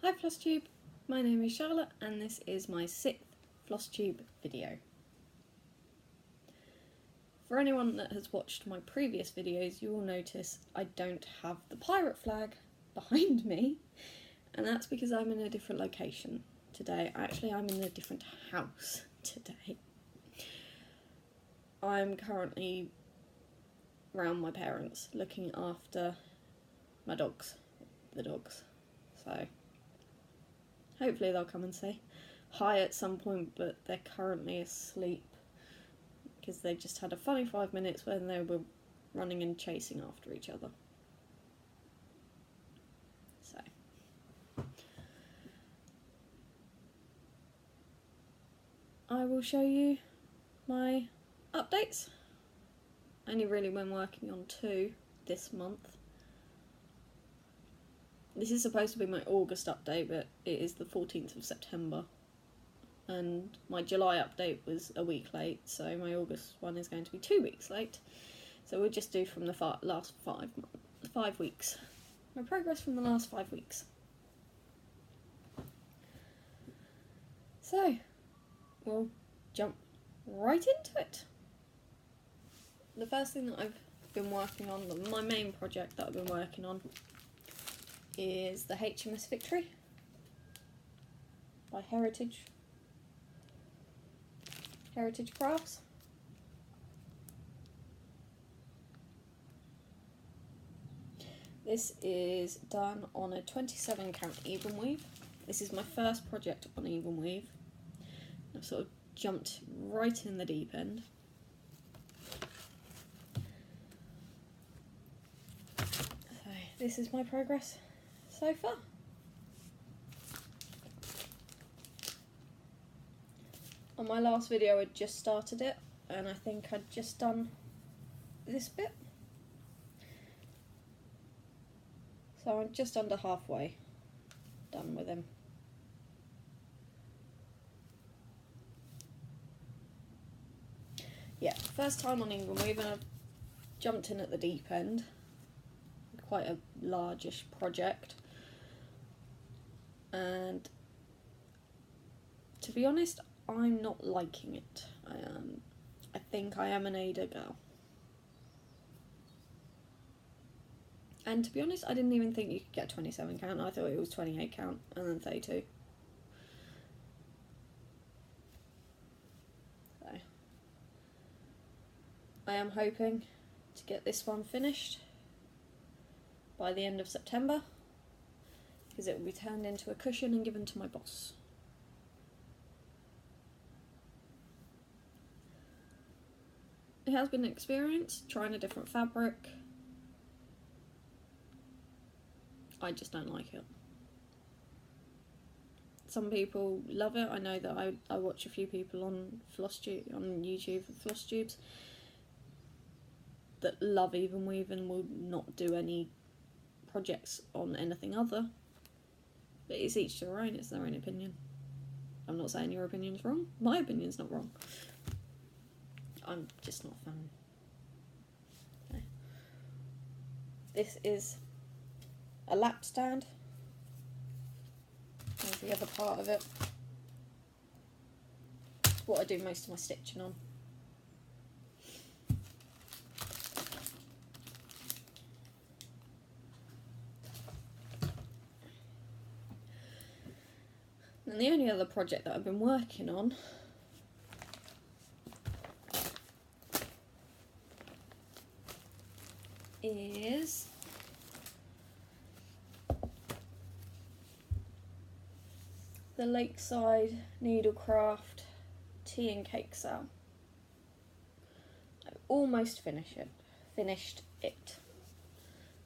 Hi Flosstube, my name is Charlotte and this is my 6th Flosstube video. For anyone that has watched my previous videos, you will notice I don't have the pirate flag behind me, and that's because I'm in a different location today. Actually, I'm in a different house today. I'm currently around my parents looking after my dogs, so hopefully they'll come and say hi at some point, but they're currently asleep because they just had a funny 5 minutes when they were running and chasing after each other. So I will show you my updates. I only really been working on 2 this month. This is supposed to be my August update, but it is the 14th of September. And my July update was a week late, so my August one is going to be 2 weeks late. So we'll just do from the last 5 weeks. My progress from the last 5 weeks. So, we'll jump right into it. The first thing that I've been working on, my main project that I've been working on, is the HMS Victory by Heritage Crafts. This is done on a 27 count even weave. This is my first project on even weave. I've sort of jumped right in the deep end. So this is my progress so far. On my last video I'd just started it, and I think I'd just done this bit. So I'm just under halfway done with him. Yeah, first time on even weave, and I've jumped in at the deep end. Quite a largish project. And to be honest, I'm not liking it. I think I am an Ada girl. And to be honest, I didn't even think you could get 27 count. I thought it was 28 count and then 32. So I am hoping to get this one finished by the end of September, because it will be turned into a cushion and given to my boss. It has been an experience trying a different fabric. I just don't like it. Some people love it. I know that I watch a few people on YouTube for Flosstubes that love even weave and will not do any projects on anything other. But it's each to their own, it's their own opinion. I'm not saying your opinion's wrong. My opinion's not wrong. I'm just not a fan. Okay. This is a lap stand. There's the other part of it. It's what I do most of my stitching on. And the only other project that I've been working on is the Lakeside Needlecraft Tea and Cake Sale. I've almost finished it.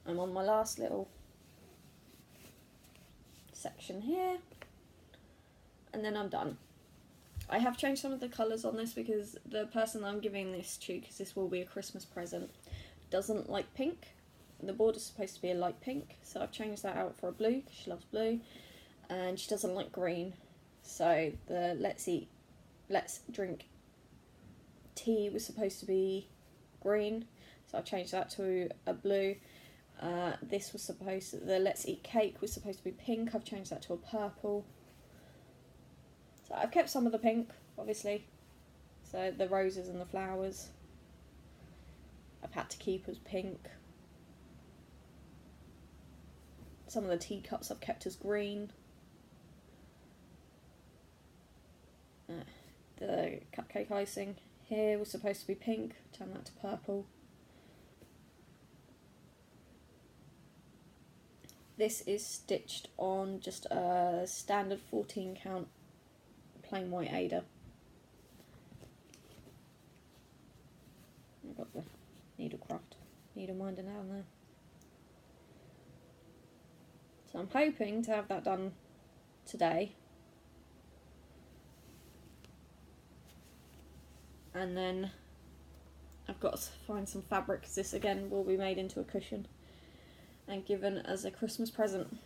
I'm on my last little section here, and then I'm done. I have changed some of the colours on this because the person I'm giving this to, because this will be a Christmas present, doesn't like pink. The border's supposed to be a light pink, so I've changed that out for a blue because she loves blue, and she doesn't like green. So the let's drink tea was supposed to be green, so I've changed that to a blue. This was supposed to, the Let's Eat Cake was supposed to be pink. I've changed that to a purple. So I've kept some of the pink, obviously. So the roses and the flowers I've had to keep as pink. Some of the teacups I've kept as green. The cupcake icing here was supposed to be pink. Turn that to purple. This is stitched on just a standard 14 count plain white Ada. I've got the needle minder down there. So I'm hoping to have that done today. And then I've got to find some fabric, because this again will be made into a cushion and given as a Christmas present.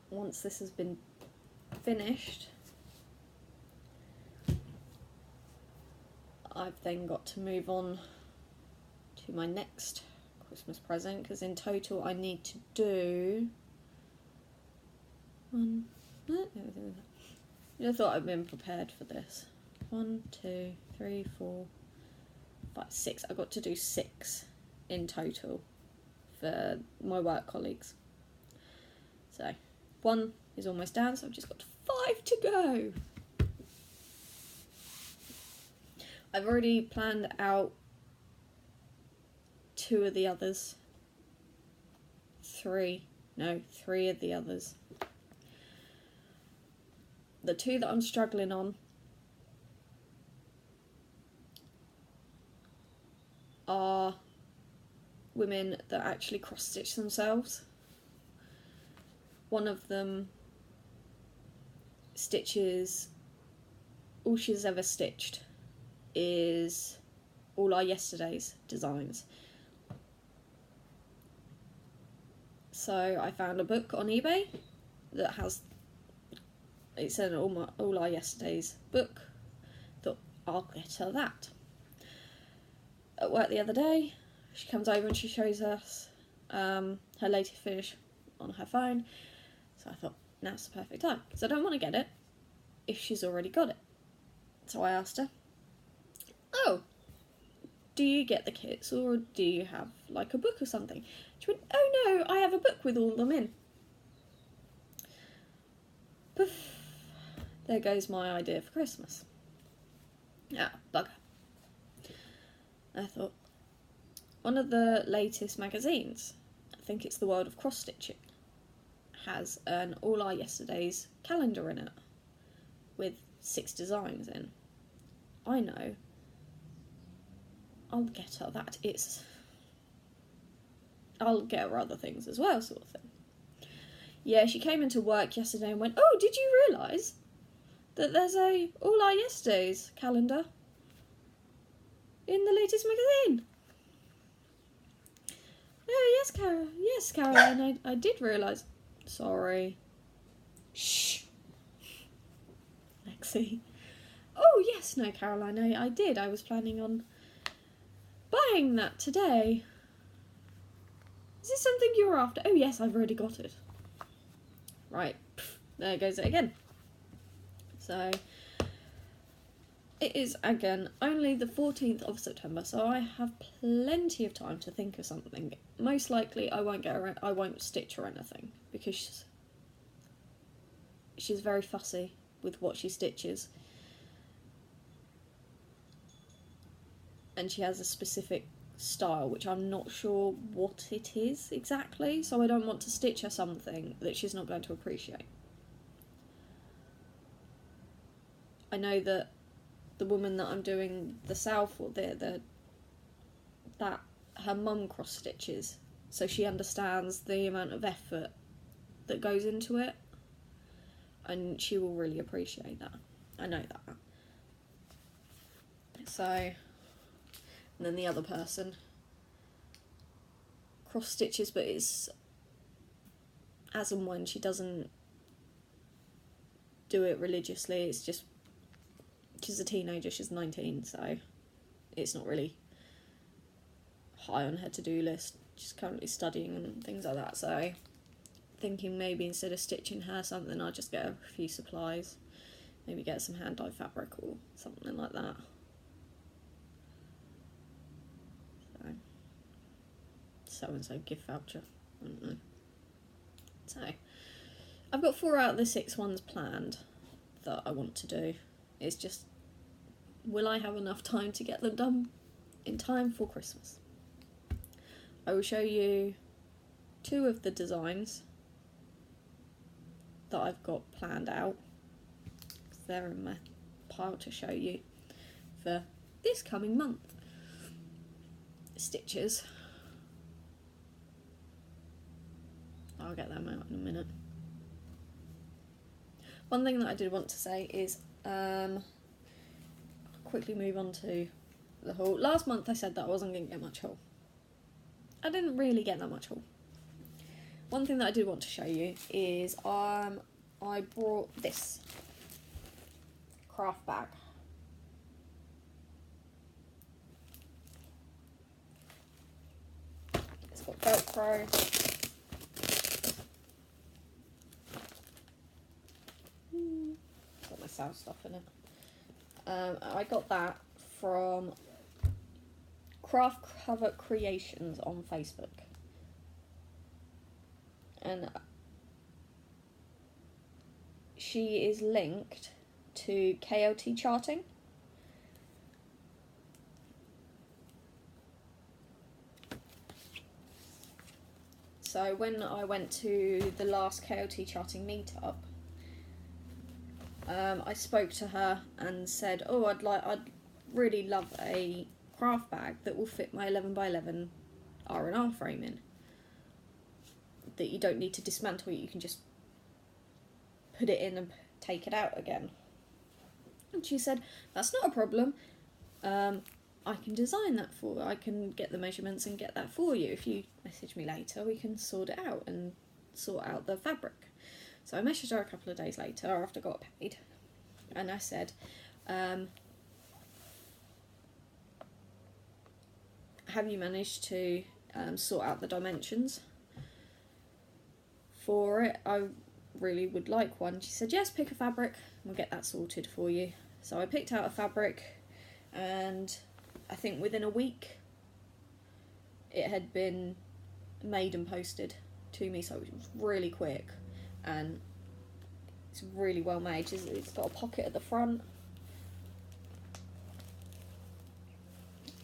Once this has been finished, I've then got to move on to my next Christmas present, because in total I need to do I thought I'd been prepared for this. 1, 2, 3, 4, 5, 6. I got to do 6 in total for my work colleagues. So 1 is almost down, so I've just got 5 to go. I've already planned out 2 of the others. 3 of the others. The 2 that I'm struggling on are women that actually cross-stitch themselves. One of them stitches, all she's ever stitched is all our yesterday's designs. So I found a book on eBay that has, it's an all our yesterday's book. Thought I'll get her that. At work the other day, she comes over and she shows us her latest finish on her phone. So I thought, now's the perfect time, because I don't want to get it if she's already got it. So I asked her, oh, do you get the kits, or do you have like a book or something? She went, oh no, I have a book with all of them in. Poof. There goes my idea for Christmas. Ah, bugger. I thought, one of the latest magazines, I think it's The World of Cross Stitching, has an All Our Yesterdays calendar in it with 6 designs in. I know. I'll get her that. I'll get her other things as well, sort of thing. Yeah, she came into work yesterday and went, oh, did you realise that there's a All Our Yesterdays calendar in the latest magazine? Oh, yes, Caroline, I did realise. Sorry. Shh. Lexi. Oh, yes, no, Caroline, I did. I was planning on buying that today. Is this something you were after? Oh, yes, I've already got it. Right. There goes it again. So, it is, again, only the 14th of September, so I have plenty of time to think of something. Most likely, I won't stitch or anything, because she's very fussy with what she stitches. And she has a specific style, which I'm not sure what it is exactly, so I don't want to stitch her something that she's not going to appreciate. I know that the woman that I'm doing the sale for, that her mum cross stitches, so she understands the amount of effort that goes into it, and she will really appreciate that. I know that. So, and then the other person cross stitches, but it's as and when. She doesn't do it religiously. It's just, she's a teenager, she's 19, so it's not really high on her to-do list. She's currently studying and things like that, so thinking maybe instead of stitching her something, I'll just get her a few supplies. Maybe get some hand-dyed fabric or something like that. So-and-so gift voucher, I don't know. So, I've got 4 out of the 6 ones planned that I want to do. It's just, will I have enough time to get them done in time for Christmas? I will show you 2 of the designs that I've got planned out, because they're in my pile to show you for this coming month. Stitches. I'll get them out in a minute. One thing that I did want to say is, I'll quickly move on to the haul. Last month I said that I wasn't going to get much haul. I didn't really get that much haul. One thing that I did want to show you is I brought this craft bag. It's got Velcro. Got my sow stuff in it. I got that from Craft Cover Creations on Facebook. And she is linked to KLT charting. So when I went to the last KLT charting meetup, I spoke to her and said, oh, I'd really love a craft bag that will fit my 11x11 R&R frame in. That you don't need to dismantle it, you can just put it in and take it out again. And she said, that's not a problem. I can design that for you. I can get the measurements and get that for you. If you message me later, we can sort it out and sort out the fabric. So I messaged her a couple of days later after I got paid, and I said, have you managed to sort out the dimensions for it? I really would like one. She said, yes, pick a fabric, we'll get that sorted for you. So I picked out a fabric, and I think within a week it had been made and posted to me, so it was really quick. And it's really well made. It's got a pocket at the front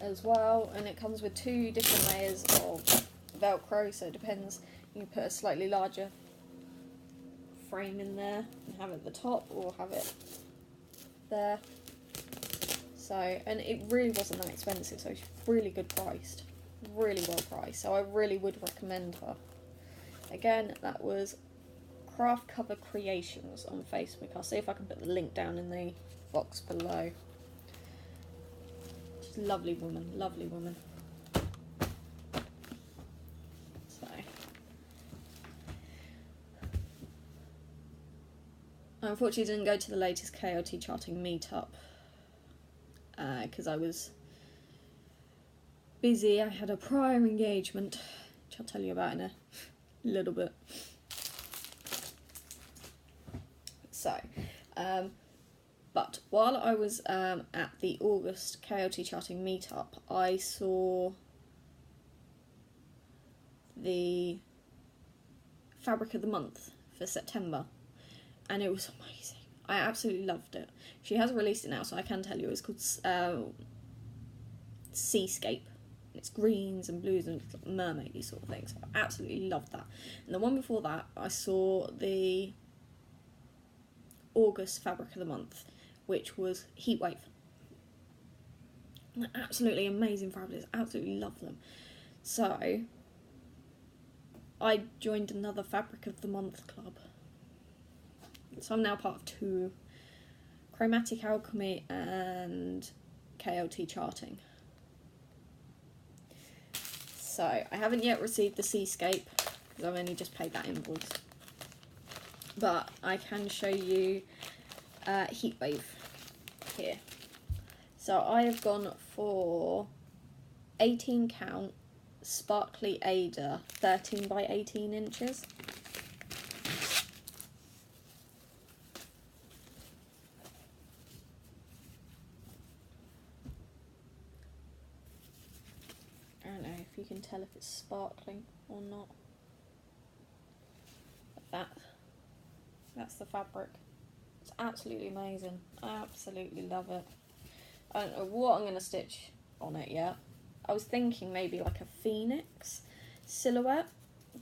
as well, and it comes with 2 different layers of Velcro, so it depends. You can put a slightly larger frame in there and have it at the top, or have it there. So, and it really wasn't that expensive, so it's really good priced, really well priced, so I really would recommend her. Again, that was Craft Cover Creations on Facebook. I'll see if I can put the link down in the box below. She's a lovely woman, lovely woman. So, I unfortunately didn't go to the latest KLT charting meetup because I was busy. I had a prior engagement, which I'll tell you about in a little bit. So, but while I was at the August KLT charting meetup, I saw the fabric of the month for September, and it was amazing. I absolutely loved it. She has released it now, so I can tell you it's called Seascape. It's greens and blues and mermaidy sort of thing, so I absolutely loved that. And the one before that, I saw the August fabric of the month, which was Heatwave. Absolutely amazing fabrics, absolutely love them. So I joined another fabric of the month club. So I'm now part of 2, Chromatic Alchemy and KLT charting. So I haven't yet received the Seascape because I've only just paid that invoice. But I can show you Heatwave here. So I have gone for 18 count Sparkly Ada 13 by 18 inches. I don't know if you can tell if it's sparkling or not. But that's the fabric. It's absolutely amazing. I absolutely love it. I don't know what I'm going to stitch on it yet. I was thinking maybe like a phoenix silhouette,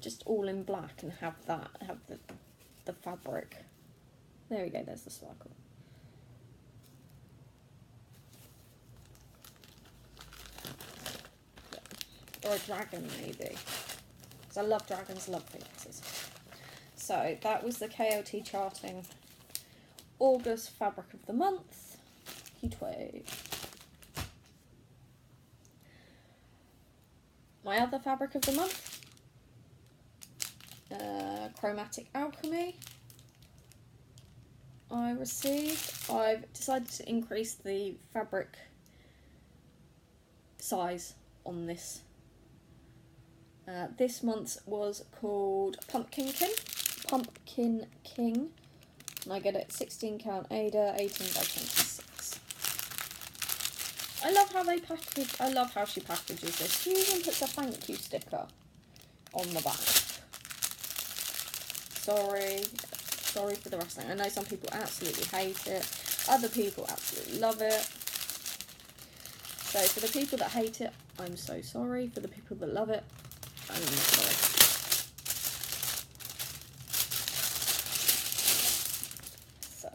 just all in black, and have the fabric. There we go, there's the sparkle. Or a dragon maybe, because I love dragons, love phoenixes. So that was the KLT Charting August fabric of the month, heatwave. My other fabric of the month, Chromatic Alchemy. I received. I've decided to increase the fabric size on this. This month's was called Pumpkin King, and I get it 16 count Ada, 18 by 26. I love how they package. I love how she packages this. She even puts a thank you sticker on the back. Sorry for the rustling. I know some people absolutely hate it. Other people absolutely love it. So for the people that hate it, I'm so sorry. For the people that love it, I'm not sorry. So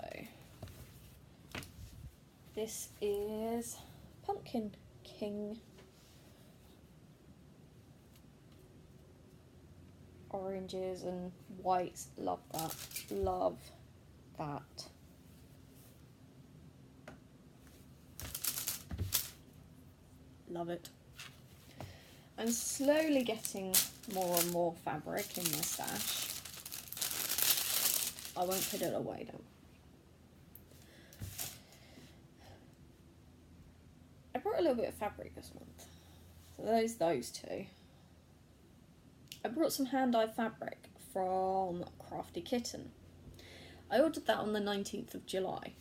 this is Pumpkin King. Oranges and whites, love that, love that. Love it. I'm slowly getting more and more fabric in my stash. I won't put it away though. I brought a little bit of fabric this month. So there's those two. I brought some hand-dyed fabric from Crafty Kitten. I ordered that on the 19th of July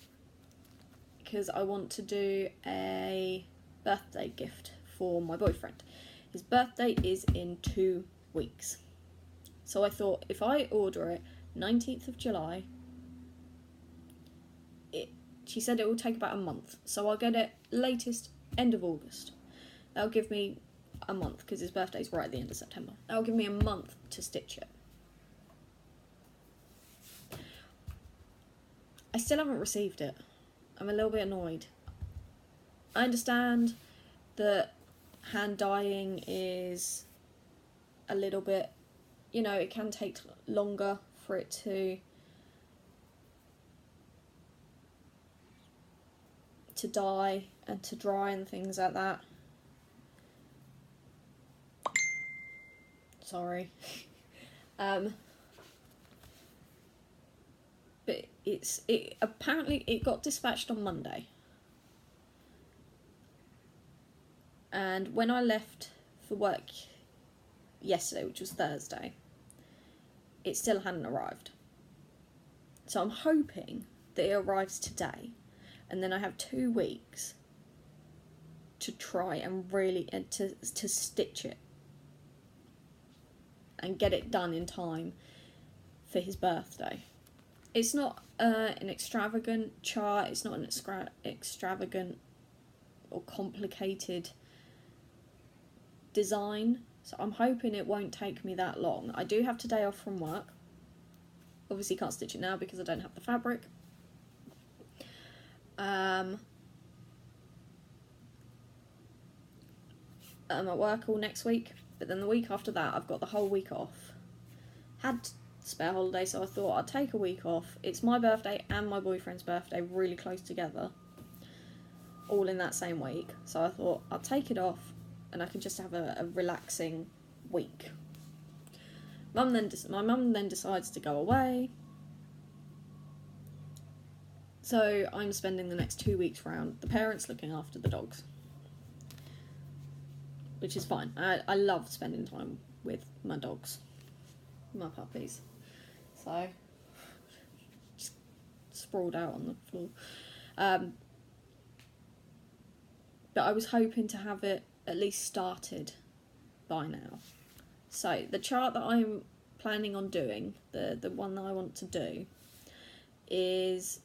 because I want to do a birthday gift for my boyfriend. His birthday is in 2 weeks. So I thought if I order it 19th of July, she said it will take about a month. So I'll get it latest end of August. That'll give me a month because his birthday's right at the end of September. That'll give me a month to stitch it. I still haven't received it. I'm a little bit annoyed. I understand that hand dyeing is a little bit, you know, it can take longer for it to dye and to dry and things like that. Sorry. But apparently it got dispatched on Monday. And when I left for work yesterday, which was Thursday, it still hadn't arrived. So I'm hoping that it arrives today, and then I have 2 weeks to try and really to stitch it and get it done in time for his birthday. It's not an extravagant chart, it's not an extravagant or complicated design, so I'm hoping it won't take me that long. I do have today off from work. Obviously can't stitch it now because I don't have the fabric. I'm at work all next week, but then the week after that I've got the whole week off. Had spare holiday, so I thought I'd take a week off. It's my birthday and my boyfriend's birthday really close together, all in that same week, so I thought I'd take it off and I could just have a relaxing week. My mum then decides to go away, so I'm spending the next 2 weeks round the parents looking after the dogs, which is fine. I love spending time with my dogs, my puppies. So, just sprawled out on the floor. But I was hoping to have it at least started by now. So the chart that I'm planning on doing, the one that I want to do, is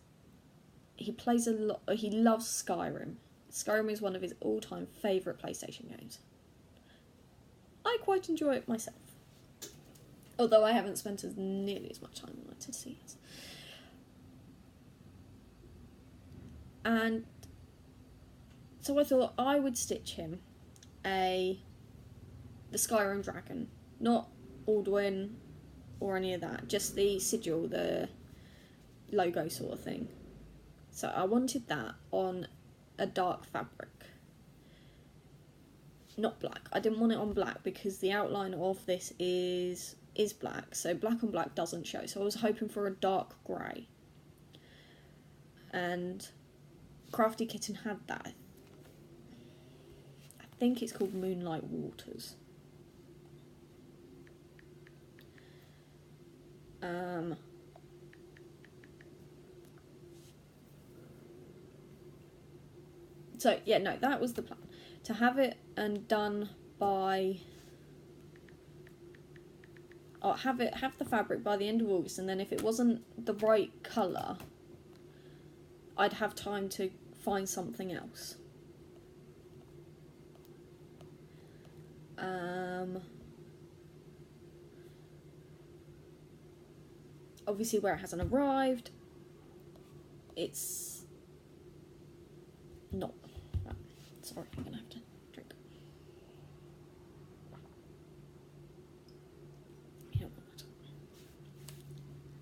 he plays a lot. He loves Skyrim. Skyrim is one of his all-time favourite PlayStation games. I quite enjoy it myself, although I haven't spent nearly as much time on it as he has. And so I thought I would stitch him the Skyrim dragon, not Alduin or any of that, just the sigil, the logo sort of thing. So I wanted that on a dark fabric, not black. I didn't want it on black because the outline of this is black, so black on black doesn't show. So I was hoping for a dark grey, and Crafty Kitten had that. I think it's called Moonlight Waters. So yeah, no, that was the plan, to have it and done by. Have the fabric by the end of August, and then if it wasn't the right colour, I'd have time to find something else. Obviously, where it hasn't arrived, it's not. Sorry, I'm gonna have to drink.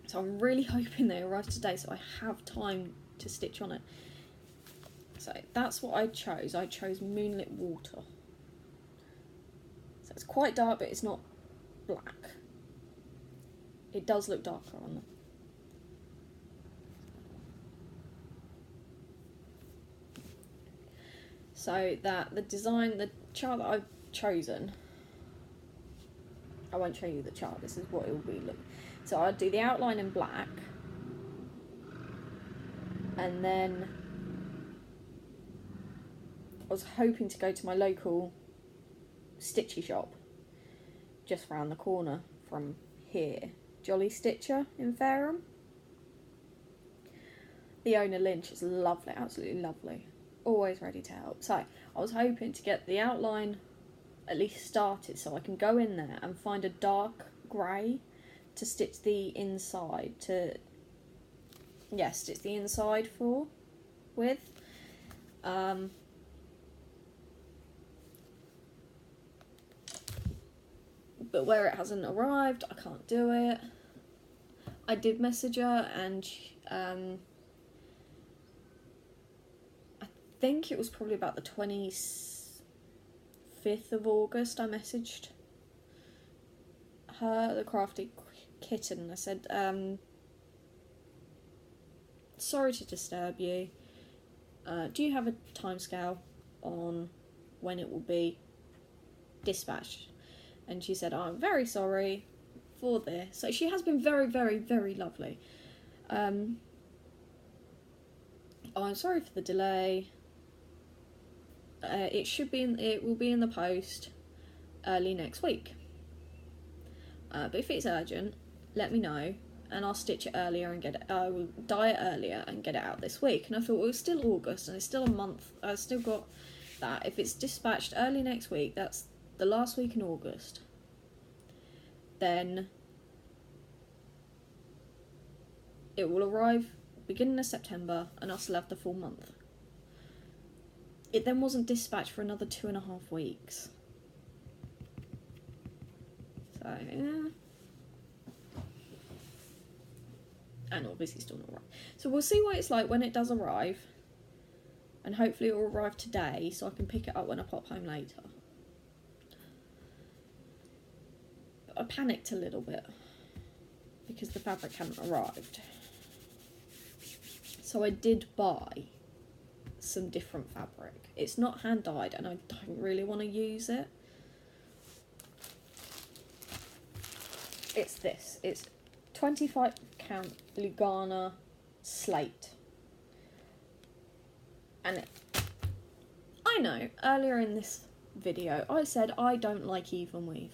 So I'm really hoping they arrive today, so I have time to stitch on it. So that's what I chose. I chose Moonlit Water. So it's quite dark, but it's not black. It does look darker on them. So that the design, the chart that I've chosen, I won't show you the chart, this is what it will be look. So I'll do the outline in black, and then I was hoping to go to my local stitchy shop just round the corner from here, Jolly Stitcher in Fareham. The owner Lynch is lovely, absolutely lovely, always ready to help. So I was hoping to get the outline at least started so I can go in there and find a dark grey to stitch the inside stitch the inside with. But where it hasn't arrived, I can't do it. I did message her, and I think it was probably about the 25th of August I messaged her, the Crafty Kitten. I said, sorry to disturb you. Do you have a timescale on when it will be dispatched? And she said, I'm very sorry for this. So she has been very, very, very lovely. I'm sorry for the delay. It will be in the post early next week. But if it's urgent, let me know, and I'll stitch it earlier and I will dye it earlier and get it out this week. And I thought, well, it's still August and it's still a month. I've still got that. If it's dispatched early next week, that's the last week in August, then it will arrive beginning of September and I'll still have the full month. It then wasn't dispatched for another 2.5 weeks. So, yeah. And obviously still not arrived. So we'll see what it's like when it does arrive. And hopefully it will arrive today so I can pick it up when I pop home later. But I panicked a little bit because the fabric hadn't arrived. So I did buy some different fabric. It's not hand dyed and I don't really want to use it. it's this. It's 25 count Lugana slate. And I know, earlier in this video, I said I don't like even weave.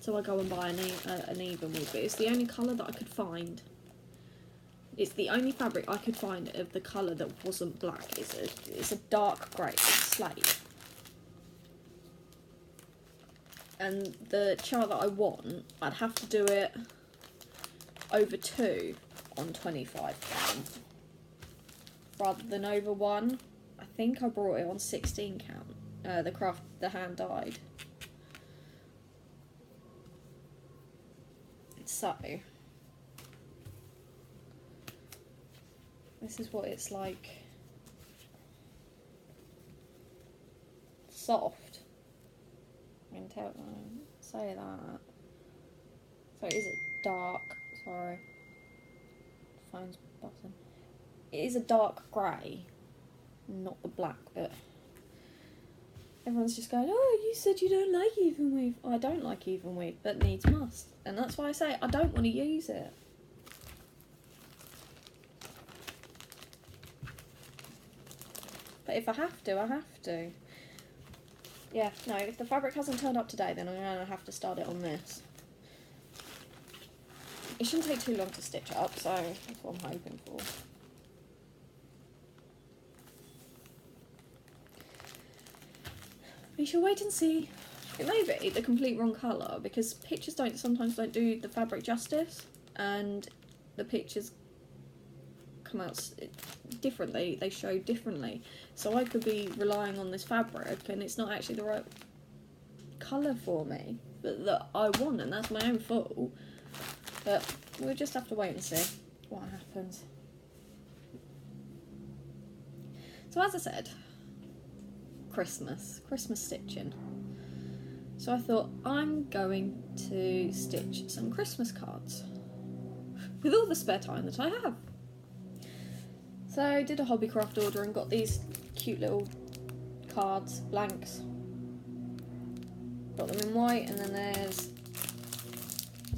So I go and buy an even weave, but it's the only colour that I could find. It's the only fabric I could find of the colour that wasn't black. It's a dark grey, it's slate. And the chart that I want, I'd have to do it over 2 on 25 count. Rather than over 1. I think I brought it on 16 count. The hand dyed. So, this is what it's like. Soft. I can tell, say that. So is it dark? Sorry. Phone's button. It is a dark grey. Not the black bit. Everyone's just going, oh, you said you don't like even weave. Oh, I don't like even weave, but needs must. And that's why I say I don't want to use it. But if I have to, I have to. Yeah, no, if the fabric hasn't turned up today, then I'm going to have to start it on this. It shouldn't take too long to stitch up, so that's what I'm hoping for. We shall wait and see. It may be the complete wrong colour, because pictures sometimes don't do the fabric justice, and the pictures come out differently, they show differently. So I could be relying on this fabric and it's not actually the right colour for me that I want, and that's my own fault. But we'll just have to wait and see what happens. So as I said, Christmas stitching. So I thought I'm going to stitch some Christmas cards with all the spare time that I have. So I did a Hobbycraft order and got these cute little cards, blanks. Got them in white, and then there's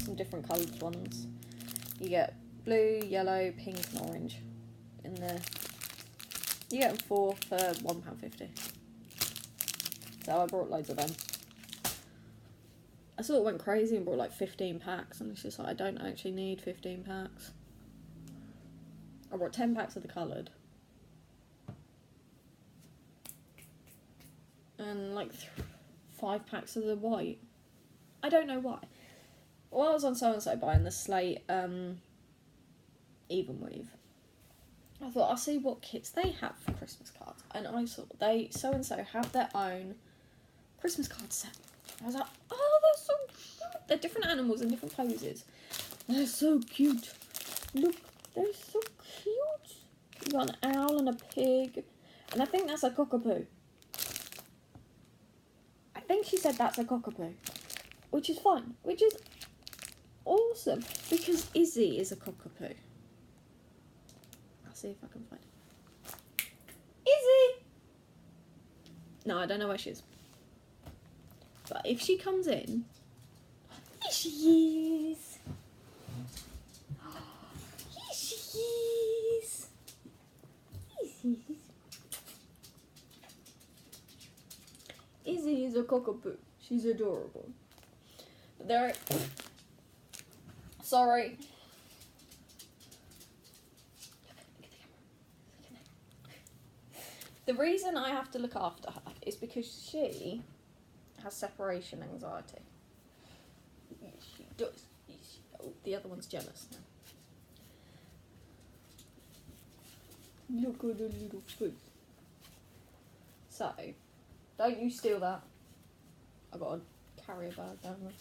some different coloured ones. You get blue, yellow, pink and orange in there. You get them 4 for £1.50. So I brought loads of them. I sort of went crazy and brought like 15 packs, and it's just like I don't actually need 15 packs. I brought 10 packs of the coloured. And like 5 packs of the white. I don't know why. While I was on So-and-So buying the slate even weave, I thought I'll see what kits they have for Christmas cards. And I saw So-and-So have their own Christmas card set. I was like, oh, they're so cute. They're different animals and different poses. They're so cute. Look, they're so cute. You got an owl and a pig. And I think that's a cockapoo. I think she said that's a cockapoo. Which is fine. Which is awesome. Because Izzy is a cockapoo. I'll see if I can find it. Izzy! No, I don't know where she is. But if she comes in... Here she is! Here she is! Izzy is a cockapoo. She's adorable. But there... Sorry. The reason I have to look after her is because she has separation anxiety. Yes, she does. Yes, oh, the other one's jealous now. Look at the little face. So, don't you steal that. I got a carrier bag down there.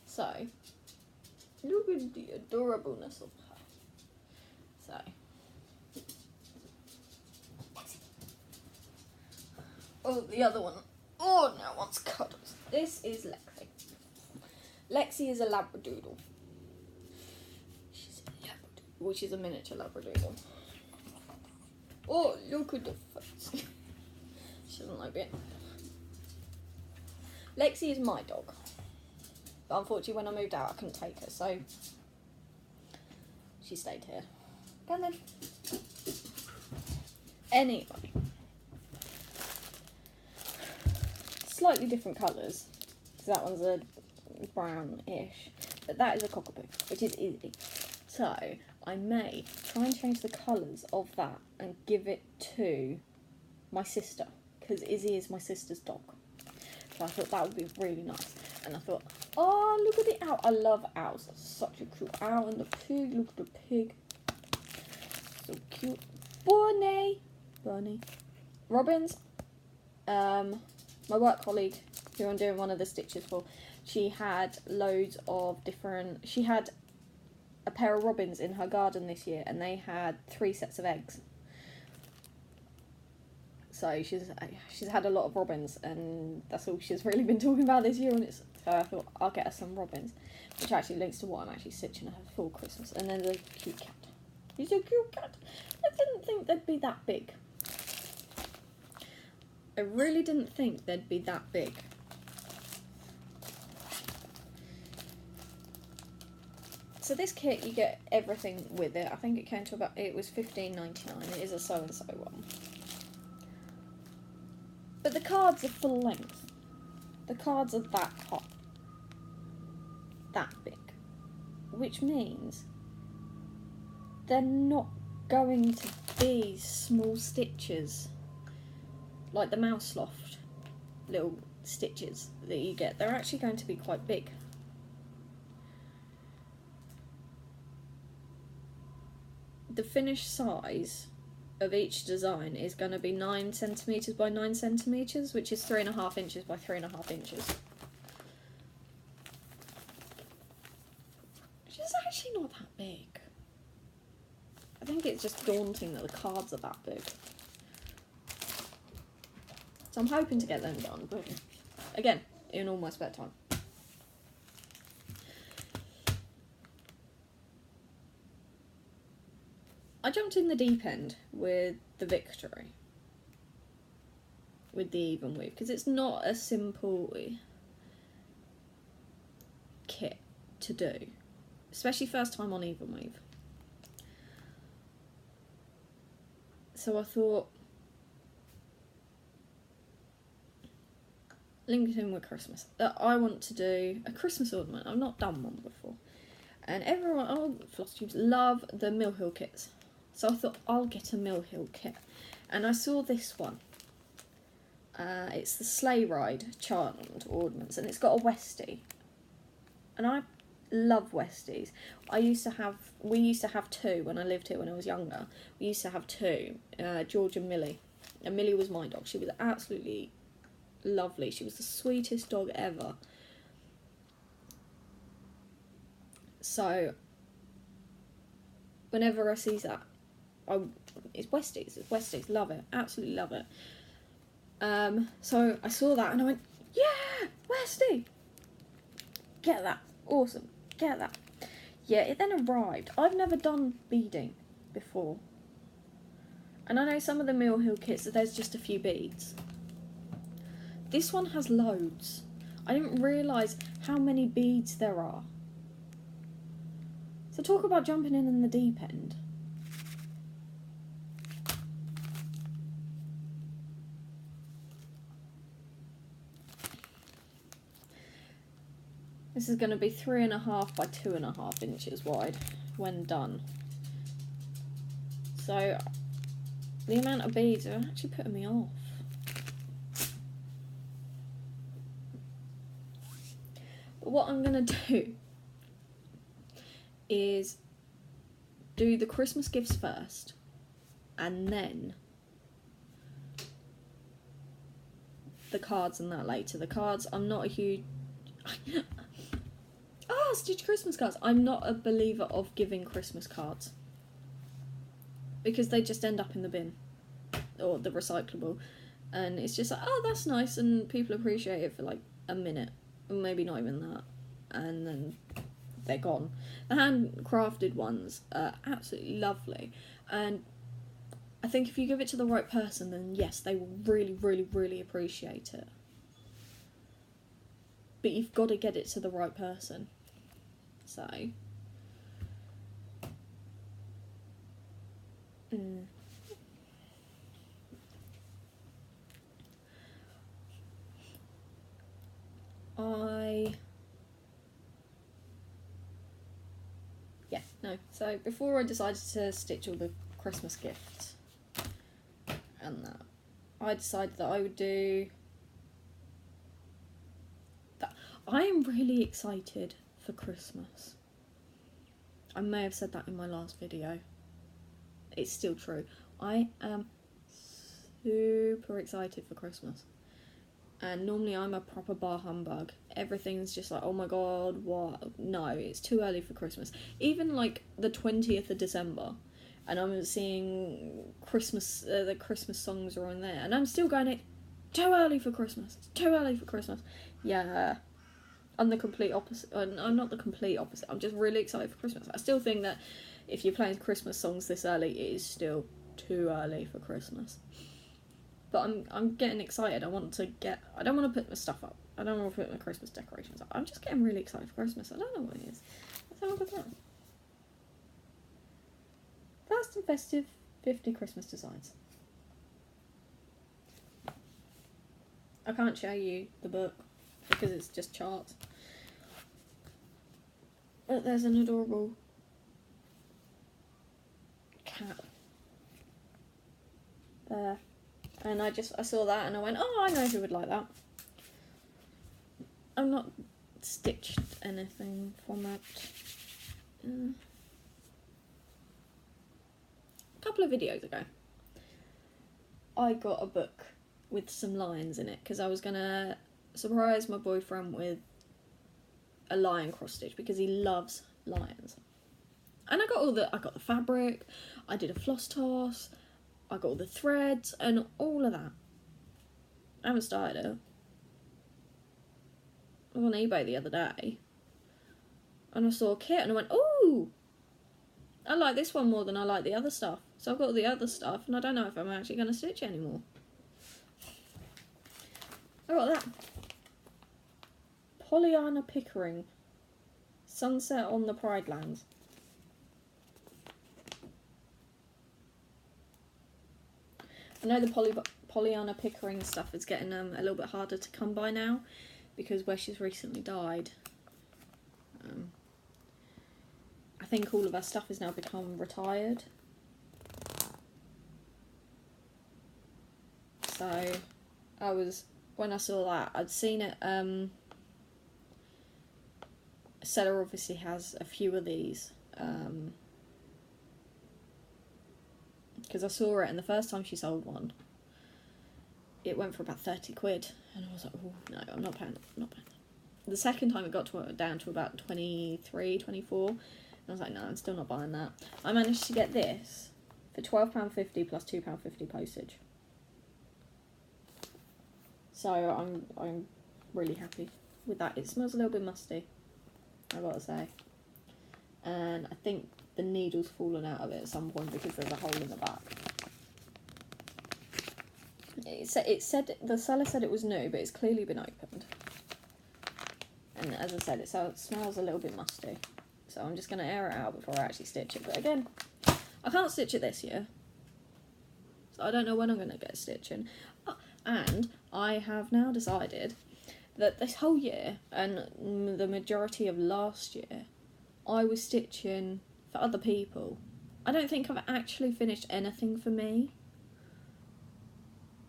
So, look at the adorableness of her. So, oh, the other one. Oh, no one's cuddles. This is Lexi. Lexi is a labradoodle. She's a labradoodle, which is a miniature labradoodle. Oh, look at the face. She doesn't like it. Lexi is my dog. But unfortunately, when I moved out, I couldn't take her, so she stayed here. And then, anyway, slightly different colours. So that one's a brownish, but that is a cockapoo, which is easy. So I may try and change the colours of that and give it to my sister, because Izzy is my sister's dog. So I thought that would be really nice. And I thought, oh, look at the owl. I love owls. That's such a cute owl. And the pig, look at the pig. So cute. Bonnie. Robins. My work colleague, who I'm doing one of the stitches for, she had loads of different... She had a pair of robins in her garden this year, and they had 3 sets of eggs. So she's had a lot of robins, and that's all she's really been talking about this year. And so I thought I'll get her some robins, which actually links to what I'm actually stitching her for Christmas. And then the cute cat. He's a cute cat. I didn't think they'd be that big. I really didn't think they'd be that big. So this kit, you get everything with it. I think it came to about, it was $15.99. It is a so-and-so one. But the cards are full length. The cards are that hot. That big. Which means they're not going to be small stitches like the Mouse Loft little stitches that you get. They're actually going to be quite big. The finished size of each design is going to be 9 centimetres by 9 centimetres, which is 3.5 inches by 3.5 inches. Which is actually not that big. I think it's just daunting that the cards are that big. So I'm hoping to get them done, but again, in all my spare time. I jumped in the deep end with the Victory, with the even weave, because it's not a simple kit to do, especially first time on even weave. So I thought, link it in with Christmas. I want to do a Christmas ornament. I've not done one before, and everyone, all Flosstubes love the Mill Hill kits. So I thought I'll get a Mill Hill kit, and I saw this one. It's the Sleigh Ride Charmed Ornaments, and it's got a Westie. And I love Westies. We used to have 2 when I lived here when I was younger. We used to have 2, George and Millie. And Millie was my dog. She was absolutely lovely. She was the sweetest dog ever. So whenever I see that, it's Westies, love it, absolutely love it. So I saw that and I went, yeah, Westie, get that, awesome, get that. Yeah, it then arrived. I've never done beading before, and I know some of the Mill Hill kits, there's just a few beads. This one has loads. I didn't realise how many beads there are. So talk about jumping in the deep end. This is going to be 3.5 by 2.5 inches wide when done. So the amount of beads are actually putting me off. But what I'm going to do is do the Christmas gifts first, and then the cards and that later. The cards, I'm not a huge... stitch Christmas cards. I'm not a believer of giving Christmas cards, because they just end up in the bin or the recyclable, and it's just like, oh, that's nice, and people appreciate it for like a minute, maybe not even that, and then they're gone. The handcrafted ones are absolutely lovely, and I think if you give it to the right person, then yes, they will really, really, really appreciate it. but you've got to get it to the right person. So So before I decided to stitch all the Christmas gifts and that, I decided that I would do that. I am really excited for Christmas. I may have said that in my last video. It's still true. I am super excited for Christmas. And normally I'm a proper bar humbug. Everything's just like, oh my god, what? No, it's too early for Christmas. Even like the 20th of December, and I'm seeing Christmas, the Christmas songs are on there, and I'm still going, it's too early for Christmas. It's too early for Christmas. Yeah, I'm the complete opposite. I'm not the complete opposite. I'm just really excited for Christmas. I still think that if you're playing Christmas songs this early, it is still too early for Christmas. But I'm getting excited. I don't want to put my stuff up. I don't want to put my Christmas decorations up. I'm just getting really excited for Christmas. I don't know what it is. Let's have a look at that. Fast and Festive 50 Christmas Designs. I can't show you the book because it's just charts. But there's an adorable cat there. And I saw that and I went, oh, I know who would like that. I'm not stitched anything from that. A couple of videos ago, I got a book with some lions in it because I was going to surprise my boyfriend with a lion cross stitch because he loves lions. And I got the fabric, I did a floss toss, I got all the threads and all of that. I haven't started it. I was on eBay the other day and I saw a kit and I went, ooh, I like this one more than I like the other stuff. So I've got all the other stuff and I don't know if I'm actually going to stitch it anymore. I got that. Pollyanna Pickering. Sunset on the Pride Lands. I know the Pollyanna Pickering stuff is getting a little bit harder to come by now because where she's recently died. I think all of her stuff has now become retired. So when I saw that, I'd seen it, Seller obviously has a few of these. Because I saw it and the first time she sold one, it went for about 30 quid. And I was like, oh, no, I'm not paying that. The second time it got down to about 23, 24. And I was like, no, I'm still not buying that. I managed to get this for £12.50 plus £2.50 postage. So I'm really happy with that. It smells a little bit musty, I've got to say. And I think the needle's fallen out of it at some point because there's a hole in the back. It said the seller said it was new, but it's clearly been opened. And as I said, it smells a little bit musty. So I'm just going to air it out before I actually stitch it. But again, I can't stitch it this year. So I don't know when I'm going to get stitching. And I have now decided that this whole year, and the majority of last year, I was stitching for other people. I don't think I've actually finished anything for me.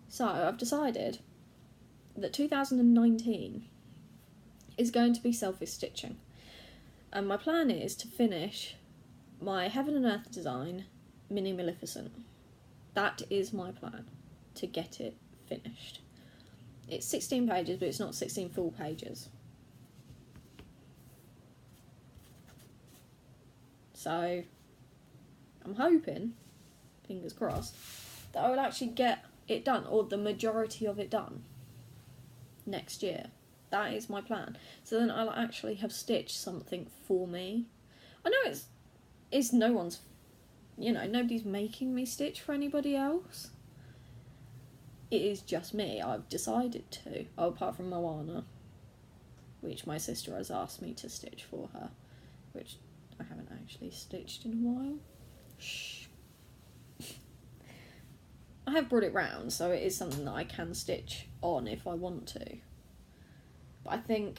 So I've decided that 2019 is going to be selfish stitching. And my plan is to finish my Heaven and Earth design Mini Maleficent. That is my plan, to get it finished. It's 16 pages, but it's not 16 full pages. So I'm hoping, fingers crossed, that I will actually get it done, or the majority of it done, next year. That is my plan. So then I'll actually have stitched something for me. I know it's no one's, nobody's making me stitch for anybody else. It is just me. I've decided to, apart from Moana. which my sister has asked me to stitch for her, which I haven't actually stitched in a while. Shh. I have brought it round, so it is something that I can stitch on if I want to. But I think,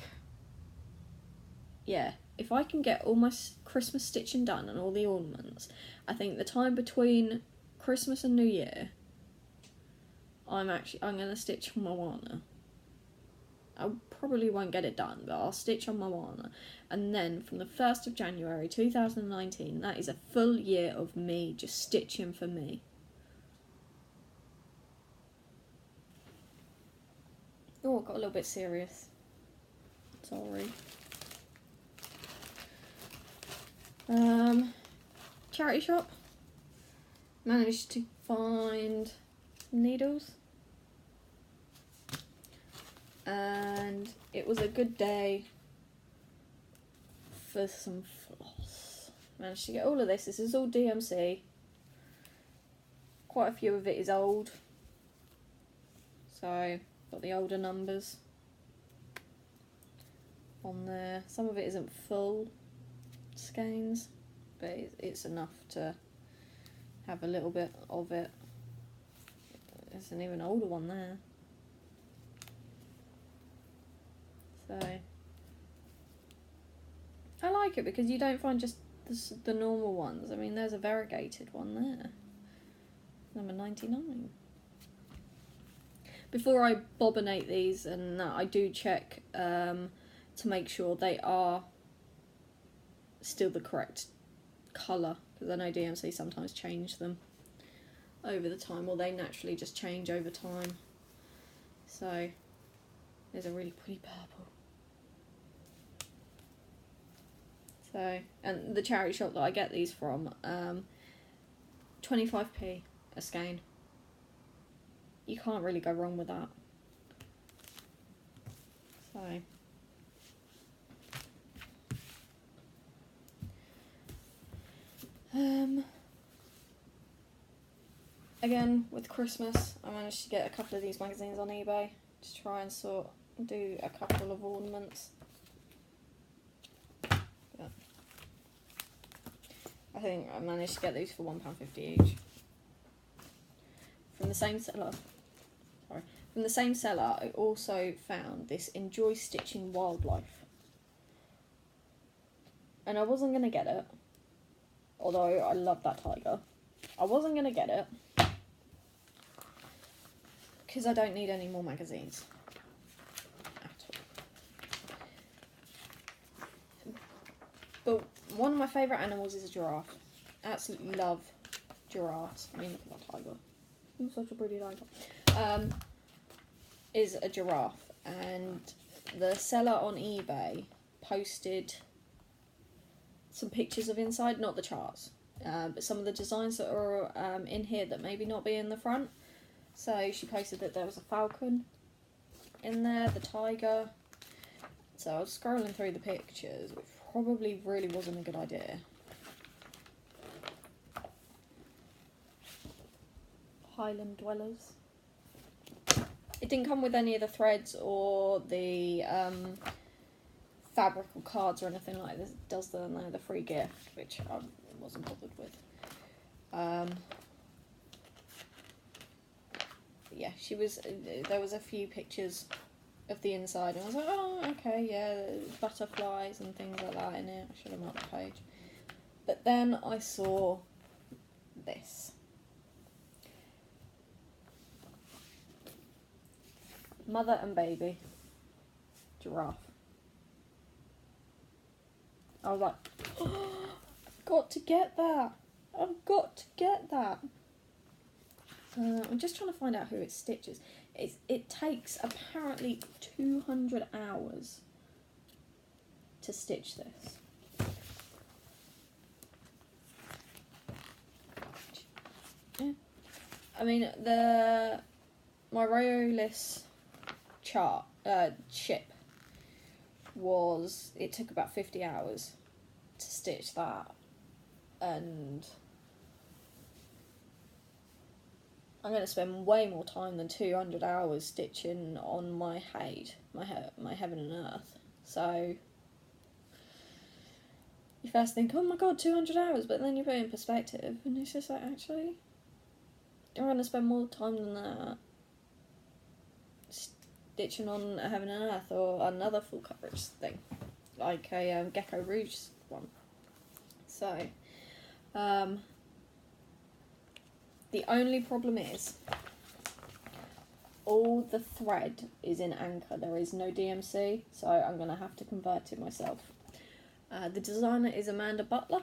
yeah, if I can get all my Christmas stitching done and all the ornaments, I think the time between Christmas and New Year, I'm going to stitch Moana. I probably won't get it done, but I'll stitch on Moana. And then from the 1st of January 2019, that is a full year of me just stitching for me. Oh, it got a little bit serious. Sorry. Charity shop. Managed to find needles. And it was a good day for some floss. Managed to get all of this. This is all DMC. Quite a few of it is old. So, got the older numbers on there. Some of it isn't full skeins, but it's enough to have a little bit of it. There's an even older one there. So I like it because you don't find just the normal ones. I mean, there's a variegated one there. Number 99. Before I bobbinate these and that, I do check to make sure they are still the correct colour, because I know DMC sometimes change them over the time, or they naturally just change over time. So there's a really pretty purple. So, and the charity shop that I get these from, 25p a skein. You can't really go wrong with that. So, again, with Christmas, I managed to get a couple of these magazines on eBay to try and do a couple of ornaments. But I think I managed to get these for £1.50 each. From the same seller. From the same seller, I also found this Enjoy Stitching Wildlife. And I wasn't going to get it, although I love that tiger. I wasn't going to get it because I don't need any more magazines at all. But one of my favourite animals is a giraffe. Absolutely love giraffes. I mean, look at that tiger. He's such a pretty tiger. Is a giraffe, and the seller on eBay posted some pictures of inside, not the charts, but some of the designs that are in here that maybe not be in the front. So she posted that there was a falcon in there, the tiger. So I was scrolling through the pictures, which probably really wasn't a good idea. Highland dwellers. It didn't come with any of the threads or the fabric or cards or anything like this. It does the free gift, which I wasn't bothered with. Yeah, there was a few pictures of the inside, and I was like, oh, okay, yeah, there's butterflies and things like that in it. I should have marked the page. But then I saw this. Mother and baby giraffe. I was like, oh, I've got to get that. I've got to get that. I'm just trying to find out who it stitches. It takes apparently 200 hours to stitch this. Yeah. I mean, my Royalist ship it took about 50 hours to stitch that, and I'm going to spend way more time than 200 hours stitching on my Heaven and Earth. So you first think, oh my god, 200 hours, but then you put it in perspective, and it's just like, actually, I'm going to spend more time than that stitching on a Heaven and Earth or another full coverage thing, like a Gecko Rouge one. So, the only problem is, all the thread is in Anchor. There is no DMC, so I'm going to have to convert it myself. The designer is Amanda Butler.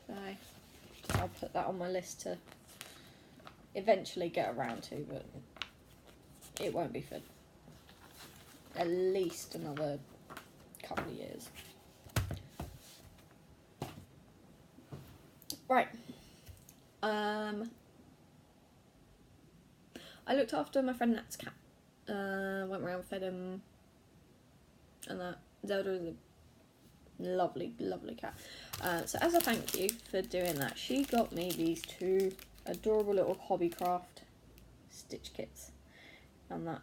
So I'll put that on my list to eventually get around to, but it won't be for at least another couple of years. Right. I looked after my friend Nat's cat. Went around, fed him, and that. Zelda is a lovely, lovely cat. So as a thank you for doing that, she got me these two adorable little Hobbycraft stitch kits, and that.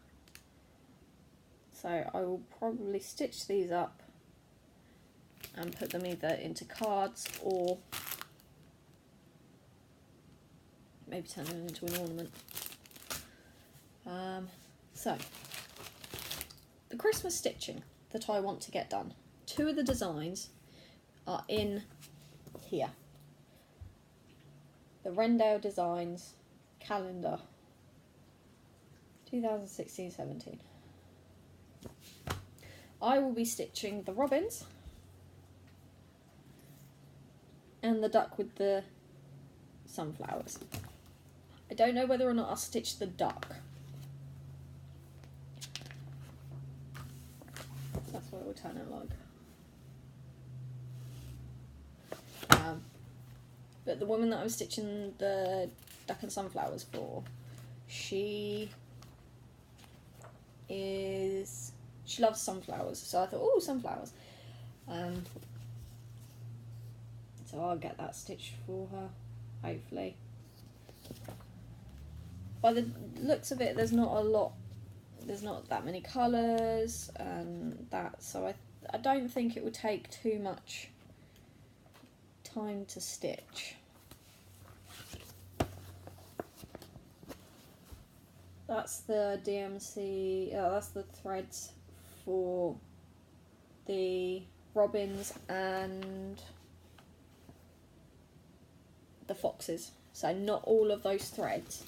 So I will probably stitch these up and put them either into cards or maybe turn them into an ornament. So, the Christmas stitching that I want to get done. Two of the designs are in here. The Rendale Designs calendar 2016-17. I will be stitching the robins and the duck with the sunflowers. I don't know whether or not I'll stitch the duck. That's what it will turn out like. But the woman that I was stitching the duck and sunflowers for, she loves sunflowers, so I thought, oh, sunflowers. So I'll get that stitched for her, hopefully. By the looks of it, there's not that many colours and that, so I don't think it would take too much time to stitch. That's the DMC, that's the threads for the robins and the foxes. So not all of those threads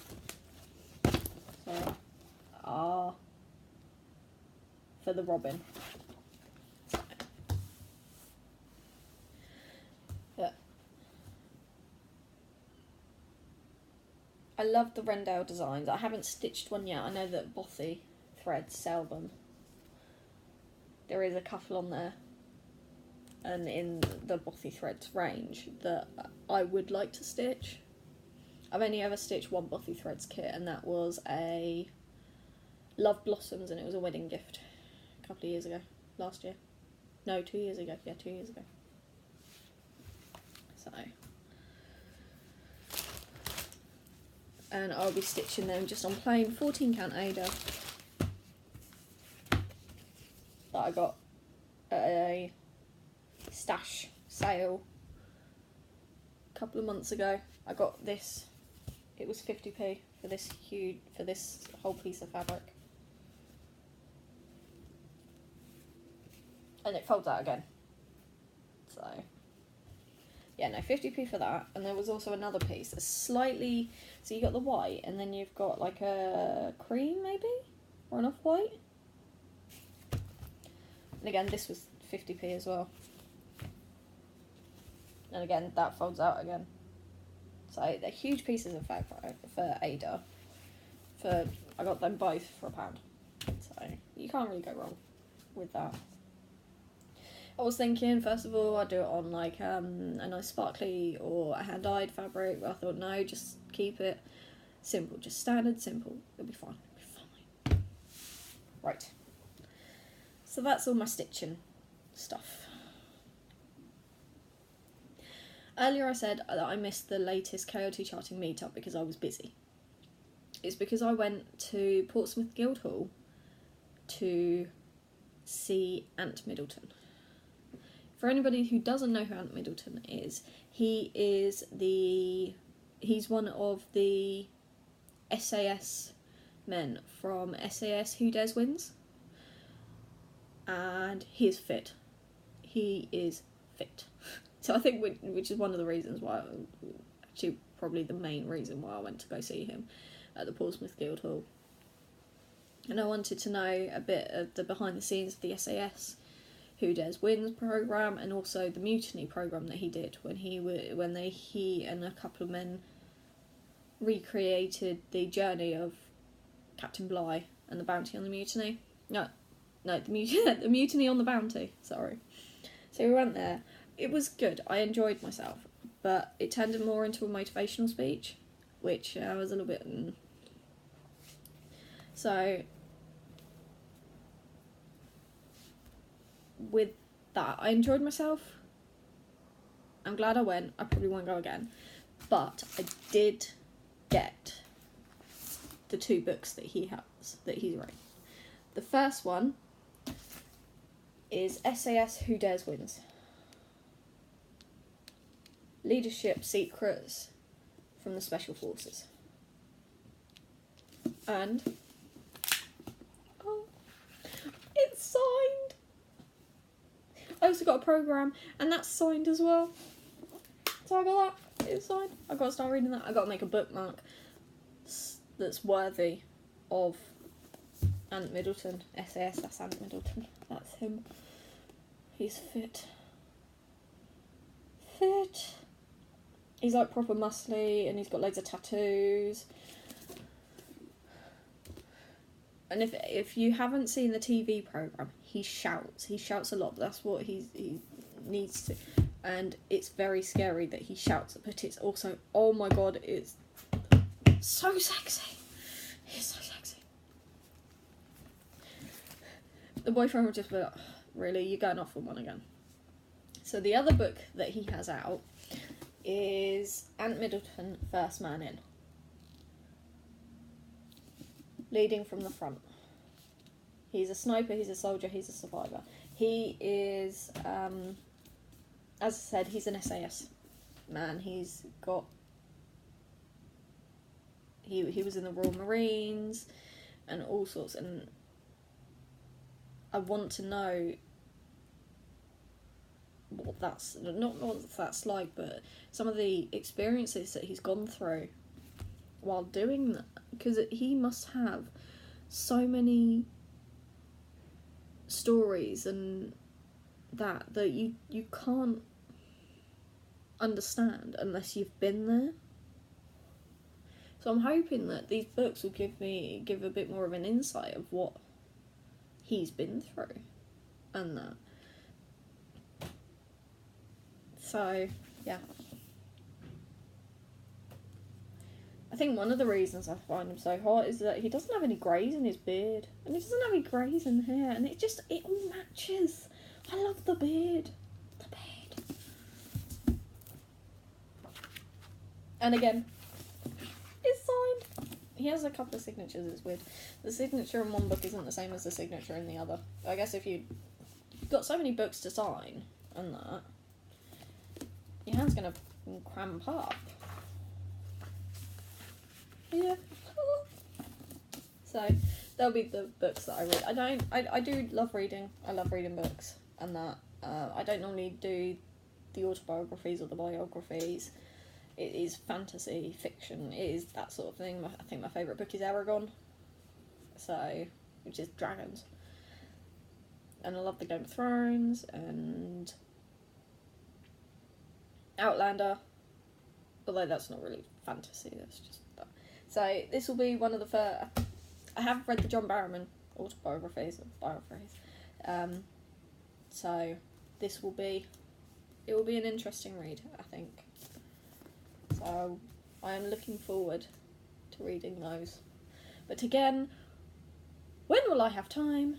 are for the robin. But I love the Rendale designs. I haven't stitched one yet. I know that Bothy threads sell them. There is a couple on there, and in the Bothy threads range that I would like to stitch. I've only ever stitched one Bothy threads kit, and that was a Love Blossoms, and it was a wedding gift a couple of years ago. Last year. No, 2 years ago. Yeah, 2 years ago. So. And I'll be stitching them just on plain 14 count Ada that I got at a stash sale a couple of months ago. I got this, it was 50p for this whole piece of fabric. And it folds out again. So yeah, no, 50p for that. And there was also another piece, a slightly, so you got the white, and then you've got like a cream maybe, or an off-white. And again, this was 50p as well. And again, that folds out again. So they're huge pieces of fabric for Ada. I got them both for £1. So you can't really go wrong with that. I was thinking, first of all, I'd do it on like a nice sparkly or a hand-dyed fabric, but I thought, no, just keep it simple, just standard, simple. It'll be fine. It'll be fine. Right. So that's all my stitching stuff. Earlier I said that I missed the latest KOT charting meetup because I was busy. is because I went to Portsmouth Guildhall to see Ant Middleton. For anybody who doesn't know who Ant Middleton is, he's one of the SAS men from SAS Who Dares Wins, and he is fit. He is fit. So I think, which is one of the reasons why, actually probably the main reason why I went to go see him at the Portsmouth Guildhall. And I wanted to know a bit of the behind the scenes of the SAS Who Dares Wins programme, and also the mutiny programme that he did when he and a couple of men recreated the journey of Captain Bligh and the bounty on the mutiny. No, the mutiny on the bounty. Sorry. So we went there. It was good. I enjoyed myself, but it turned more into a motivational speech, which I was a little bit. So with that, I enjoyed myself. I'm glad I went. I probably won't go again, but I did get the 2 books that he's written. The first one is SAS Who Dares Wins. Leadership Secrets from the Special Forces. And it's signed. I also got a programme, and that's signed as well. So I got that. It's signed. I got to start reading that. I got to make a bookmark that's worthy of Ant Middleton. SAS, that's Ant Middleton. That's him. He's fit. He's like proper muscly, and he's got loads of tattoos. And if you haven't seen the TV programme, he shouts. He shouts a lot. That's what he needs to. And it's very scary that he shouts, but it's also, oh my god, it's so sexy. He's so sexy. The boyfriend would just be like, really, you're going off on one again. So the other book that he has out is Ant Middleton, First Man In. Leading from the front. He's a sniper, he's a soldier, he's a survivor. He is, as I said, he's an SAS man. He's got... He was in the Royal Marines and all sorts, and I want to know what that's... Not what that's like, but some of the experiences that he's gone through while doing that, because he must have so many stories and that you can't understand unless you've been there. So I'm hoping that these books will give a bit more of an insight of what he's been through and that. So yeah, I think one of the reasons I find him so hot is that he doesn't have any greys in his beard, and he doesn't have any greys in hair, and it all matches. I love the beard. The beard. And again, it's signed. He has a couple of signatures, it's weird. The signature in one book isn't the same as the signature in the other. I guess if you've got so many books to sign and that, your hand's gonna cramp up. Yeah. So there'll be the books that I read. I do love reading. I love reading books and that. I don't normally do the autobiographies or the biographies. It is fantasy fiction. It is that sort of thing. I think my favourite book is Aragon. So, which is dragons. And I love the Game of Thrones and Outlander. Although that's not really fantasy, that's just that. So this will be one of the first... I have read the John Barrowman autobiographies or biographies. So this will be... It will be an interesting read, I think. So I am looking forward to reading those. But again, when will I have time?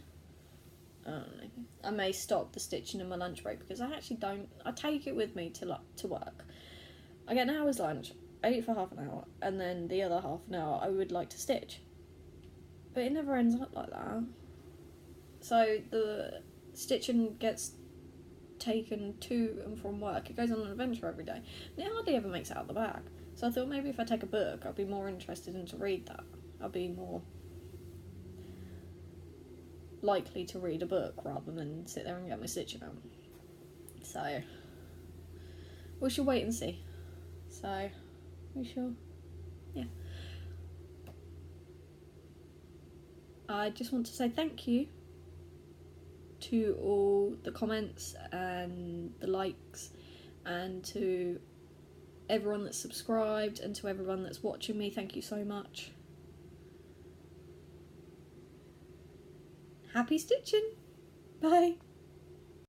I don't know. I may stop the stitching in my lunch break because I actually don't... I take it with me to work. I get an hour's lunch I eat for half an hour, and then the other half an hour I would like to stitch. But it never ends up like that. So the stitching gets taken to and from work. It goes on an adventure every day. And it hardly ever makes it out the bag. So I thought maybe if I take a book, I'd be more interested in to read that. I'd be more likely to read a book rather than sit there and get my stitching out. So we shall wait and see. So we shall, yeah. I just want to say thank you to all the comments and the likes, and to everyone that's subscribed, and to everyone that's watching me. Thank you so much. Happy stitching! Bye!